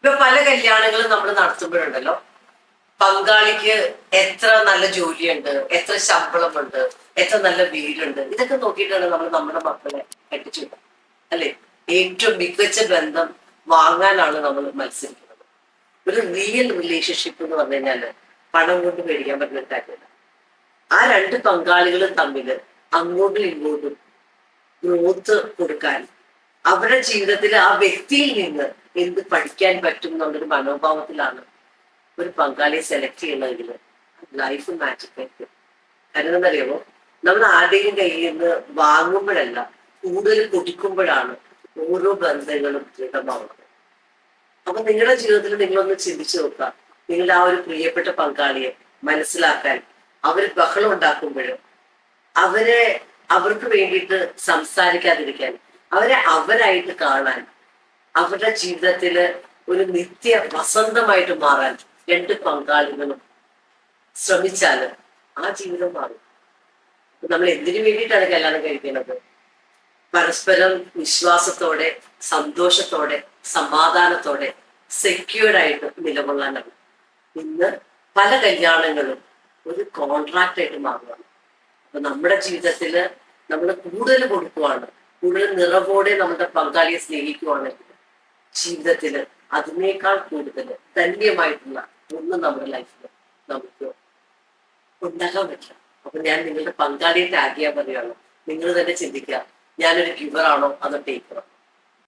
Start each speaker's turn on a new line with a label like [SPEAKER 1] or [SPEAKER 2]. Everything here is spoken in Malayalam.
[SPEAKER 1] ഇപ്പൊ പല കല്യാണങ്ങളും നമ്മൾ നടത്തുമ്പോഴുണ്ടല്ലോ, പങ്കാളിക്ക് എത്ര നല്ല ജോലിയുണ്ട്, എത്ര ശമ്പളമുണ്ട്, എത്ര നല്ല വീടുണ്ട്, ഇതൊക്കെ നോക്കിയിട്ടാണ് നമ്മൾ നമ്മുടെ മക്കളെ കെട്ടിച്ചു, അല്ലെ? ഏറ്റവും മികച്ച ബന്ധം വാങ്ങാനാണ് നമ്മൾ മത്സരിക്കുന്നത്. ഒരു റിയൽ റിലേഷൻഷിപ്പ് എന്ന് പറഞ്ഞു കഴിഞ്ഞാല് പണം കൊണ്ട് മേടിക്കാൻ പറ്റുന്ന കാര്യമില്ല. ആ രണ്ട് പങ്കാളികളും തമ്മിൽ അങ്ങോട്ടും ഇങ്ങോട്ടും ഗ്രോത്ത് കൊടുക്കാൻ, അവരുടെ ജീവിതത്തിൽ ആ വ്യക്തിയിൽ നിന്ന് എന്ത് പഠിക്കാൻ പറ്റും എന്നുള്ളൊരു മനോഭാവത്തിലാണ് ഒരു പങ്കാളിയെ സെലക്ട് ചെയ്യണമെങ്കിൽ ലൈഫ് മാജിക് ആയിരിക്കും. കാരണം എന്നറിയാമോ, നമ്മൾ ആരുടെയും കയ്യിൽ നിന്ന് വാങ്ങുമ്പോഴല്ല, കൂടുതൽ കൊടുക്കുമ്പോഴാണ് ഓരോ ബന്ധങ്ങളും ദൃഢമാവുന്നത്. അപ്പൊ നിങ്ങളുടെ ജീവിതത്തിൽ നിങ്ങളൊന്ന് ചിന്തിച്ചു നോക്കുക, നിങ്ങളുടെ ആ ഒരു പ്രിയപ്പെട്ട പങ്കാളിയെ മനസ്സിലാക്കാൻ അവർ ബഹളം ഉണ്ടാക്കുമ്പോഴും അവർക്ക് വേണ്ടിയിട്ട് സംസാരിക്കാതിരിക്കാൻ, അവരെ അവരായിട്ട് കാണാൻ, അവരുടെ ജീവിതത്തില് ഒരു നിത്യ വസന്തമായിട്ട് മാറാൻ രണ്ട് പങ്കാളികളും ശ്രമിച്ചാല് ആ ജീവിതം മാറും. നമ്മൾ എന്തിനു വേണ്ടിയിട്ടാണ് കല്യാണം കഴിക്കുന്നത്? പരസ്പരം വിശ്വാസത്തോടെ, സന്തോഷത്തോടെ, സമാധാനത്തോടെ, സെക്യൂർഡ് ആയിട്ട് നിലകൊള്ളാനാണ്. ഇന്ന് പല കല്യാണങ്ങളും ഒരു കോൺട്രാക്ട് ആയിട്ട് മാറുകയാണ്. അപ്പൊ നമ്മുടെ ജീവിതത്തില് നമ്മൾ കൂടുതൽ കൊടുക്കുവാണ്, കൂടുതൽ നിറവോടെ നമ്മുടെ പങ്കാളിയെ സ്നേഹിക്കുവാണെങ്കിൽ ജീവിതത്തില് അതിനേക്കാൾ കൂടുതൽ ധന്യമായിട്ടുള്ള ഒന്നും നമ്മുടെ ലൈഫിൽ നമുക്ക് ഉണ്ടാക്കാൻ പറ്റില്ല. അപ്പൊ ഞാൻ നിങ്ങളുടെ പങ്കാളിയെ ടാഗ് ചെയ്യാൻ പറയുകയാണ്. നിങ്ങൾ തന്നെ ചിന്തിക്കുക, ഞാനൊരു ഗിവർ ആണോ അതോ ടേക്കറോ?